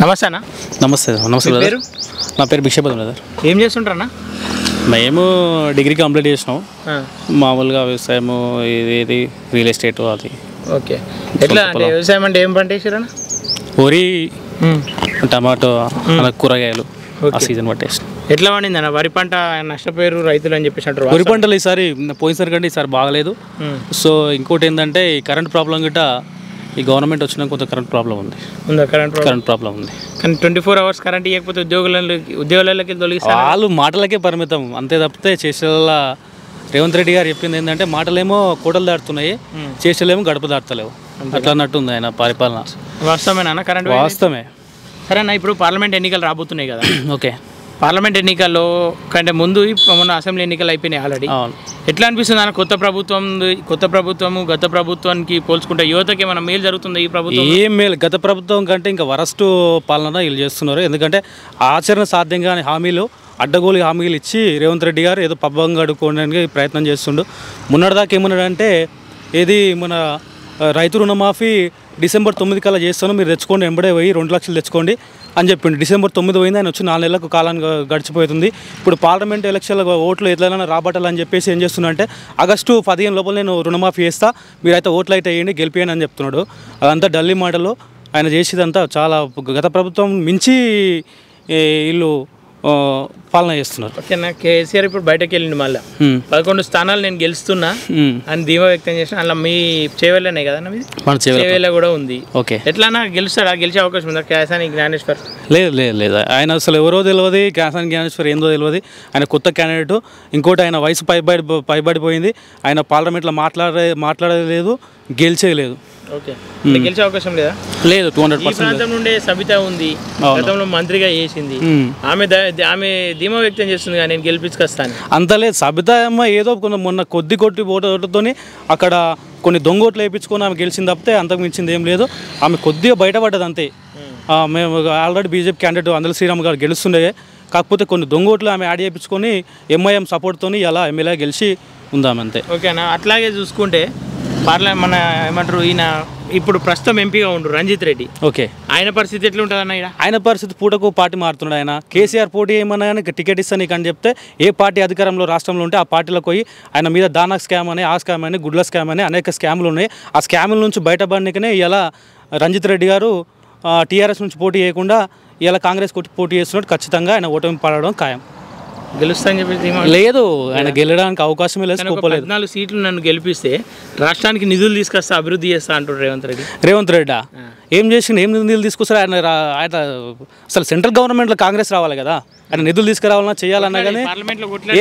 నమస్తే అన్న. నమస్తే నమస్తే మీ బ్రదర్. పేరు? నా పేరు భిక్షపతి బ్రదర్. ఏం చేస్తుంటారన్నా? మేము డిగ్రీ కంప్లీట్ చేసినాం. మామూలుగా వ్యవసాయము ఇది రియల్ ఎస్టేట్ అది. ఓకే. ఎట్లా అంటే వ్యవసాయం అంటే ఏం పంట వేసారన్నా? వరి, టమాటో, అలా కూరగాయలు ఆ సీజన్ పట్టేసినాం. ఎట్లా పండిందన్న వరి పంట? నష్టపోయారు రైతులు అని చెప్పేసి అంటారు. వరి పంటలు ఈసారి పోయినసారి కంటే ఈసారి బాగలేదు. సో ఇంకోటి ఏంటంటే ఈ కరెంట్ ప్రాబ్లం గిట్ట ఈ గవర్నమెంట్ వచ్చినా కొంత కరెంట్ ప్రాబ్లం ఉంది. కరెంట్ ప్రాబ్లం ఉంది. కానీ 24 hours కరెంట్ ఇవ్వకపోతే ఉద్యోగాలకి తొలగిస్తారు. వాళ్ళు మాటలకే పరిమితం అంతే తప్పితే చేసేలా రేవంత్ రెడ్డి గారు చెప్పింది ఏంటంటే మాటలేమో కోటలు దాటుతున్నాయి, చేసేలేమో గడప దాటుతలేవు. అట్లా అన్నట్టు ఉంది ఆయన పరిపాలన. వాస్తవమేనా కరెంట్? వాస్తవమే. సరే అన్న, ఇప్పుడు పార్లమెంట్ ఎన్నికలు రాబోతున్నాయి కదా. ఓకే. పార్లమెంట్ ఎన్నికల్లో కంటే ముందు మొన్న అసెంబ్లీ ఎన్నికలు అయిపోయినాయి ఆల్రెడీ. ఎట్లా అనిపిస్తుంది అన్న? కొత్త ప్రభుత్వము గత ప్రభుత్వానికి పోల్చుకుంటే యువతకి ఏమైనా మేలు జరుగుతుంది ఈ ప్రభుత్వం? ఏం మేలు? గత ప్రభుత్వం కంటే ఇంకా వరస్ట్ పాలన వీళ్ళు చేస్తున్నారు. ఎందుకంటే ఆచరణ సాధ్యంగా హామీలు అడ్డగోలు హామీలు ఇచ్చి రేవంత్ రెడ్డి గారు ఏదో పబ్బంగా అడుక్కోవడానికి ప్రయత్నం చేస్తుండు. మొన్నటిదాకా ఏమన్నాడంటే ఏది మన రైతు రుణమాఫీ డిసెంబర్ 9 కల్లా చేస్తాను, మీరు తెచ్చుకోండి, ఎంబడే పోయి 2 లక్షలు తెచ్చుకోండి అని చెప్పిండు. డిసెంబర్ 9 పోయింది, ఆయన వచ్చి 4 నెలలకు కాలాన్ని గడిచిపోతుంది. ఇప్పుడు పార్లమెంట్ ఎలక్షన్ల ఓట్లు ఎట్లైనా రాబట్టాలని చెప్పేసి ఏం చేస్తున్నా అంటే ఆగస్టు 15 లోపల నేను రుణమాఫీ చేస్తా, మీరైతే ఓట్లు అయితే వేయండి, గెలిపియండి అని చెప్తున్నాడు. అదంతా ఢిల్లీ మాటలు. ఆయన చేసేదంతా చాలా గత ప్రభుత్వం మించి వీళ్ళు పాలన చేస్తున్నారు. ఓకేనా. కేసీఆర్ ఇప్పుడు బయటకు వెళ్ళిండు, మళ్ళీ 11 స్థానాలు నేను గెలుస్తున్నా అని ధీమా వ్యక్తం చేసిన. అలా మీ చేవేళ్ళనే కదా, మన చేవేళ్ళ కూడా ఉంది. ఓకే. ఎట్లా గెలుస్తాడా? గెలిచే అవకాశం ఉందా కేసాని జ్ఞానేశ్వర్? లేదు ఆయన అసలు ఎవరో తెలియదు, కేసాని జ్ఞానేశ్వర్ ఏందో తెలియదు. ఆయన కొత్త క్యాండిడేట్. ఇంకోటి ఆయన వయసు పైబడిపోయింది. ఆయన పార్లమెంట్లో మాట్లాడలేదు, గెలిచేయలేదు. ఓకే. గెలిచే అవకాశం లేదా? లేదు. 200%. ప్రాంతం నుండే సబిత ఉంది, గతంలో మంత్రిగా చేసింది. ఆమె ధీమా వ్యక్తం చేస్తుంది కానీ నేను గెలిపించుకొస్తాను. అంత లేదు. సబిత అమ్మ ఏదో మొన్న కొద్ది ఓటుతోని అక్కడ కొన్ని దొంగోట్లు వేయించుకొని ఆమె గెలిచింది తప్పితే అంతకు మించింది ఏం లేదు. ఆమె కొద్దిగా బయటపడ్డది అంతే. మేము ఆల్రెడీ బీజేపీ క్యాండిడేట్ అందల శ్రీరామ్ గారు గెలుస్తుండే, కాకపోతే కొన్ని దొంగోట్లు ఆమె యాడ్ చేయించుకొని ఎంఐఎం సపోర్ట్తో ఇలా ఎమ్మెల్యే గెలిచి ఉందామె అంతే. ఓకేనా. అట్లాగే చూసుకుంటే మన ఏమంటారు, ఈయన ఇప్పుడు ప్రస్తుతం ఎంపీగా ఉండు రంజిత్ రెడ్డి. ఓకే. ఆయన పరిస్థితి ఎట్లా ఉంటుంది అన్న? ఆయన పరిస్థితి పూటకు పార్టీ మారుతున్నాడు. ఆయన కేసీఆర్ పోటీ ఏమన్నా కానీ టికెట్ ఇస్తాను నీకు అని చెప్తే ఏ పార్టీ అధికారంలో రాష్ట్రంలో ఉంటే ఆ పార్టీలోకి పోయి ఆయన మీద దానా స్కామ్ అని, ఆ స్కామ్ అని, గుడ్ల స్కామ్ అని అనేక స్కాములు ఉన్నాయి. ఆ స్కాముల నుంచి బయటపడనికనే ఇలా రంజిత్ రెడ్డి గారు టీఆర్ఎస్ నుంచి పోటీ చేయకుండా ఇలా కాంగ్రెస్ పోటీ చేస్తున్నట్టు ఖచ్చితంగా ఆయన ఓటమి పడడం ఖాయం. గెలుస్తా అని చెప్పి లేదు, ఆయన గెలడానికి అవకాశమే లేదు. 14 సీట్లు నన్ను గెలిపిస్తే రాష్ట్రానికి నిధులు తీసుకొస్తా, అభివృద్ధి చేస్తా అంటారు రేవంత్ రెడ్డి. ఏం చేసిండు? ఏం నిధులు తీసుకొస్తారు? ఆయన అసలు సెంట్రల్ గవర్నమెంట్లో కాంగ్రెస్ రావాలి కదా, ఆయన నిధులు తీసుకురావాలన్నా చేయాలన్నా కానీ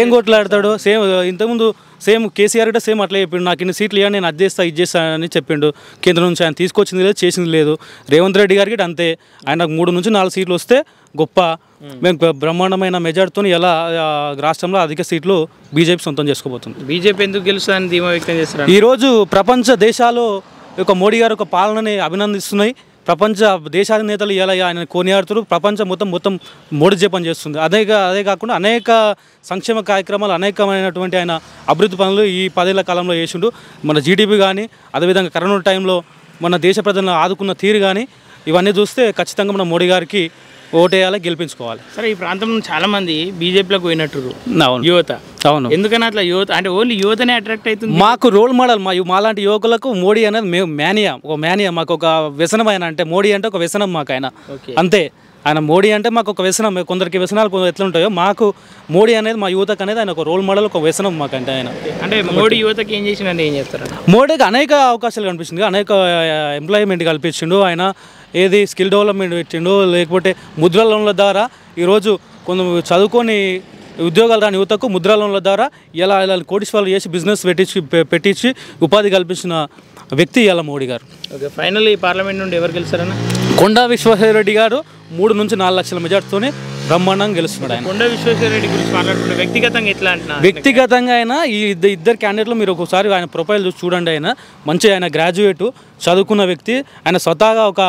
ఏం కొట్లాడతాడు? సేమ్ ఇంతకుముందు సేమ్ కేసీఆర్ కూడా సేమ్ అట్లా చెప్పిండు, నాకు ఇన్ని సీట్లు ఇవ్వండి, నేను అది చేస్తా ఇది చేస్తానని చెప్పిండు. కేంద్రం నుంచి ఆయన తీసుకొచ్చింది లేదు, చేసింది లేదు. రేవంత్ రెడ్డి గారికి అంతే. ఆయనకు 3 నుంచి 4 సీట్లు వస్తే గొప్ప, మేము బ్రహ్మాండమైన మెజార్టీతో ఎలా రాష్ట్రంలో అధిక సీట్లు బీజేపీ సొంతం చేసుకోబోతుంది. బీజేపీ ఎందుకు గెలుస్తుందని ధీమా వ్యక్తం చేస్తారు? ఈరోజు ప్రపంచ దేశాలు మోడీ గారు ఒక పాలనని అభినందిస్తున్నాయి. ప్రపంచ దేశాధినేతలు ఇలా ఆయన కొనియాడుతారు. ప్రపంచం మొత్తం మోడీ జపం చేస్తుంది. అదే కాకుండా అనేక సంక్షేమ కార్యక్రమాలు, అనేకమైనటువంటి ఆయన అభివృద్ధి పనులు ఈ 10 ఏళ్ల కాలంలో చేసిండు. మన జీడిపి కానీ, అదేవిధంగా కరోనా టైంలో మన దేశ ప్రజలను ఆదుకున్న తీరు కానీ, ఇవన్నీ చూస్తే ఖచ్చితంగా మన మోడీ గారికి ఓటేయాలి, గెలిపించుకోవాలి. సరే, ఈ ప్రాంతం నుంచి చాలా మంది బీజేపీలోకి పోయినట్టు యువత. అవును. ఎందుకని అట్లా యువత అంటే ఓన్లీ యువతనే అట్రాక్ట్ అవుతుంది? మాకు రోల్ మోడల్ మాలాంటి యువకులకు మోడీ అనేది మేము మేనియా మాకు ఒక వ్యసనం. ఆయన అంటే మోడీ అంటే ఒక వ్యసనం మాకు. ఆయన అంతే. ఆయన మోడీ అంటే మాకు ఒక వ్యసనం. కొందరికి వ్యసనాలు ఎట్లా ఉంటాయో మాకు మోడీ అనేది, మా యువతకు అనేది ఆయన ఒక రోల్ మోడల్, ఒక వ్యసనం మాకు. అంటే ఆయన అంటే మోడీ యువతకి ఏం చేసిండే ఏం చెప్తారు? మోడీకి అనేక అవకాశాలు కనిపించింది, అనేక ఎంప్లాయ్మెంట్ కల్పించిండు. ఆయన ఏది స్కిల్ డెవలప్మెంట్ పెట్టిండు, లేకపోతే ముద్రా లోన్ల ద్వారా ఈరోజు కొంత చదువుకొని ఉద్యోగాలు రాని యువతకు ముద్రా లోన్ల ద్వారా ఇలా కోటీశ్వరాలు చేసి బిజినెస్ పెట్టించి ఉపాధి కల్పించిన వ్యక్తి ఇలా మోడీ గారు. ఓకే. ఫైనల్ ఈ పార్లమెంట్ నుండి ఎవరు గెలుస్తారన్న? కొండా విశ్వేశ్వరరెడ్డి గారు 3 నుంచి 4 లక్షల మెజార్టీతోనే బ్రహ్మాండంగా గెలుస్తున్నాడు. ఆయన కొండా విశ్వేశ్వరరెడ్డి గురించి మాట్లాడుకుంటే వ్యక్తిగతంగా ఎట్లా అంటున్నా? వ్యక్తిగతంగా అయినా ఈ ఇద్దరు క్యాండిడేట్లు మీరు ఒకసారి ఆయన ప్రొఫైల్ చూసి చూడండి. ఆయన మంచి, ఆయన గ్రాడ్యుయేట్, చదువుకున్న వ్యక్తి. ఆయన స్వతహాగా ఒక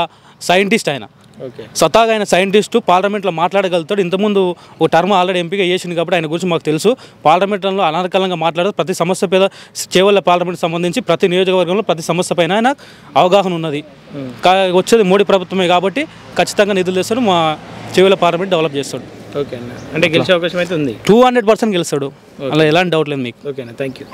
సైంటిస్ట్. ఆయన ఓకే. స్వతహాగా ఆయన సైంటిస్టు, పార్లమెంట్లో మాట్లాడగలుగుతాడు. ఇంతకుముందు ఒక టర్మ్ ఆల్రెడీ ఎంపిక చేసింది కాబట్టి ఆయన గురించి మాకు తెలుసు. పార్లమెంట్లో అనర్గళంగా మాట్లాడదు. ప్రతి సమస్య మీద చేవల్ల పార్లమెంట్ సంబంధించి ప్రతి నియోజకవర్గంలో ప్రతి సమస్య పైన ఆయన అవగాహన ఉన్నది. వచ్చేది మోడీ ప్రభుత్వమే కాబట్టి ఖచ్చితంగా నిధులు తెస్తాడు. మా చేవల్ల పార్లమెంట్ డెవలప్ చేస్తాడు. ఓకే అన్న, అంటే గెలిచే అవకాశం అయితే ఉంది. 200% గెలుస్తాడు, అలా ఎలాంటి డౌట్ లేదు మీకు. ఓకేనా, థ్యాంక్ యూ.